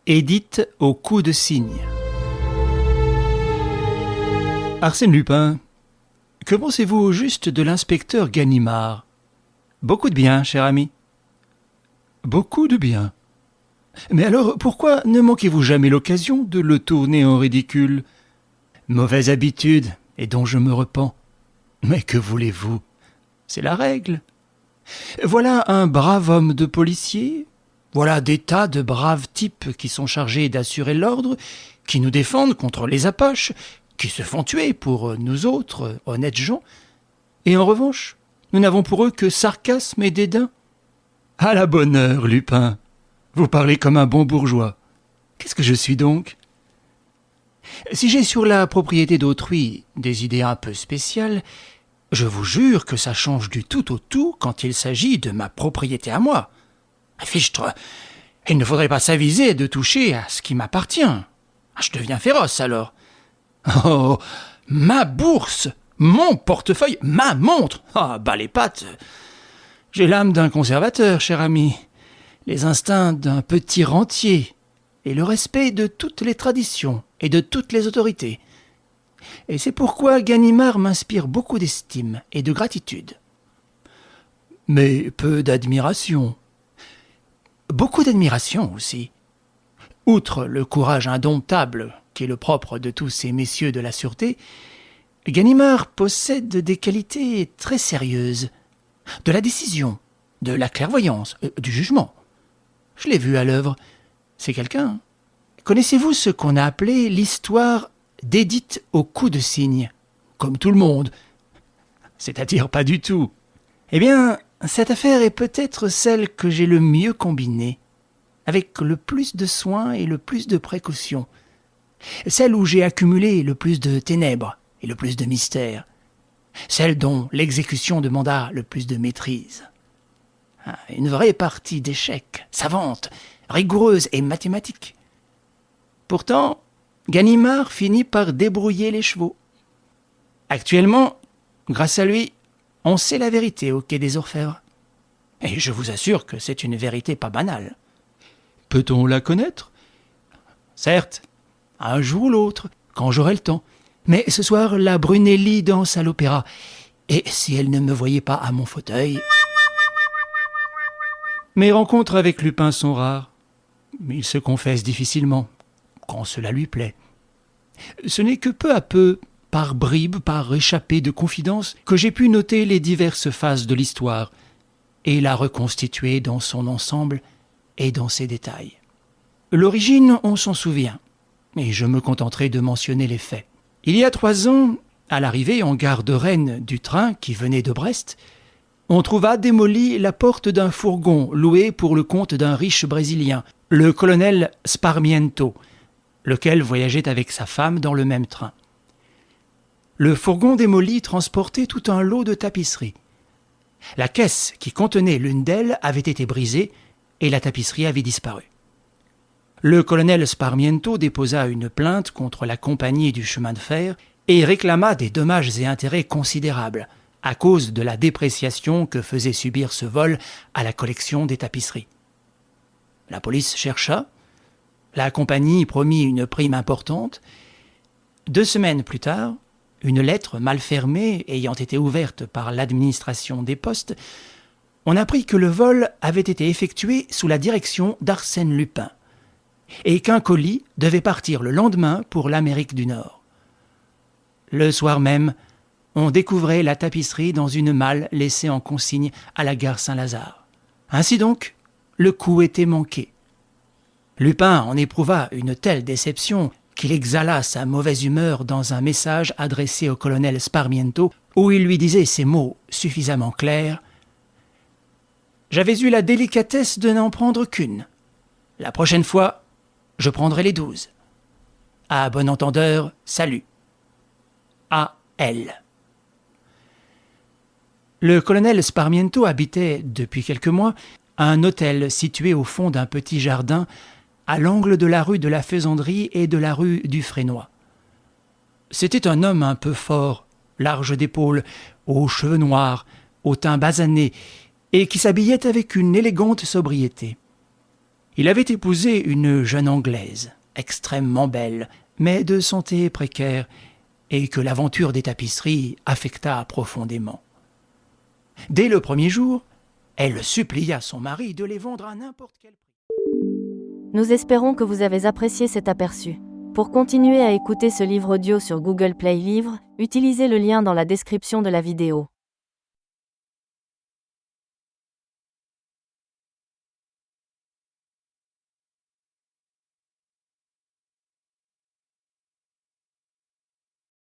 Édith au cou de cygne. Arsène Lupin, que pensez-vous au juste de l'inspecteur Ganimard? Beaucoup de bien, cher ami. Beaucoup de bien. Mais alors, pourquoi ne manquez-vous jamais l'occasion de le tourner en ridicule? Mauvaise habitude, et dont je me repens. Mais que voulez-vous? C'est la règle. Voilà un brave homme de policier, voilà des tas de braves types qui sont chargés d'assurer l'ordre, qui nous défendent contre les Apaches, qui se font tuer pour nous autres, honnêtes gens. Et en revanche, nous n'avons pour eux que sarcasme et dédain. À la bonne heure, Lupin. Vous parlez comme un bon bourgeois. Qu'est-ce que je suis donc? Si j'ai sur la propriété d'autrui des idées un peu spéciales, je vous jure que ça change du tout au tout quand il s'agit de ma propriété à moi. Fichtre, il ne faudrait pas s'aviser de toucher à ce qui m'appartient. Je deviens féroce alors. Oh, ma bourse, mon portefeuille, ma montre. Ah, bas les pattes. J'ai l'âme d'un conservateur, cher ami, les instincts d'un petit rentier et le respect de toutes les traditions et de toutes les autorités. Et c'est pourquoi Ganimard m'inspire beaucoup d'estime et de gratitude. Mais peu d'admiration. Beaucoup d'admiration aussi. Outre le courage indomptable qui est le propre de tous ces messieurs de la sûreté, Ganimard possède des qualités très sérieuses, de la décision, de la clairvoyance, du jugement. Je l'ai vu à l'œuvre. C'est quelqu'un. Connaissez-vous ce qu'on a appelé l'histoire d'Édith au cou de cygne? Comme tout le monde. C'est-à-dire pas du tout. Eh bien, cette affaire est peut-être celle que j'ai le mieux combinée, avec le plus de soin et le plus de précaution. Celle où j'ai accumulé le plus de ténèbres et le plus de mystères. Celle dont l'exécution demanda le plus de maîtrise. Une vraie partie d'échecs, savante, rigoureuse et mathématique. Pourtant, Ganimard finit par débrouiller les chevaux. Actuellement, grâce à lui, on sait la vérité au quai des Orfèvres. Et je vous assure que c'est une vérité pas banale. Peut-on la connaître? Certes, un jour ou l'autre, quand j'aurai le temps. Mais ce soir, la Brunelli danse à l'opéra. Et si elle ne me voyait pas à mon fauteuil... Mes rencontres avec Lupin sont rares. Il se confesse difficilement, quand cela lui plaît. Ce n'est que peu à peu, par bribes, par échappées de confidence, que j'ai pu noter les diverses phases de l'histoire et la reconstituer dans son ensemble et dans ses détails. L'origine, on s'en souvient, et je me contenterai de mentionner les faits. Il y a 3 ans, à l'arrivée en gare de Rennes du train qui venait de Brest, on trouva démolie la porte d'un fourgon loué pour le compte d'un riche Brésilien, le colonel Sparmiento, lequel voyageait avec sa femme dans le même train. Le fourgon démoli transportait tout un lot de tapisseries. La caisse qui contenait l'une d'elles avait été brisée et la tapisserie avait disparu. Le colonel Sparmiento déposa une plainte contre la compagnie du chemin de fer et réclama des dommages et intérêts considérables à cause de la dépréciation que faisait subir ce vol à la collection des tapisseries. La police chercha, la compagnie promit une prime importante. 2 semaines plus tard, une lettre mal fermée ayant été ouverte par l'administration des postes, on apprit que le vol avait été effectué sous la direction d'Arsène Lupin et qu'un colis devait partir le lendemain pour l'Amérique du Nord. Le soir même, on découvrait la tapisserie dans une malle laissée en consigne à la gare Saint-Lazare. Ainsi donc, le coup était manqué. Lupin en éprouva une telle déception qu'il exhala sa mauvaise humeur dans un message adressé au colonel Sparmiento, où il lui disait ces mots suffisamment clairs. « J'avais eu la délicatesse de n'en prendre qu'une. La prochaine fois, je prendrai les 12. À bon entendeur, salut. A.L. » Le colonel Sparmiento habitait, depuis quelques mois, un hôtel situé au fond d'un petit jardin à l'angle de la rue de la Faisanderie et de la rue du Frénois. C'était un homme un peu fort, large d'épaules, aux cheveux noirs, au teint basané, et qui s'habillait avec une élégante sobriété. Il avait épousé une jeune Anglaise, extrêmement belle, mais de santé précaire, et que l'aventure des tapisseries affecta profondément. Dès le premier jour, elle supplia son mari de les vendre à n'importe quel prix. Nous espérons que vous avez apprécié cet aperçu. Pour continuer à écouter ce livre audio sur Google Play Livres, utilisez le lien dans la description de la vidéo.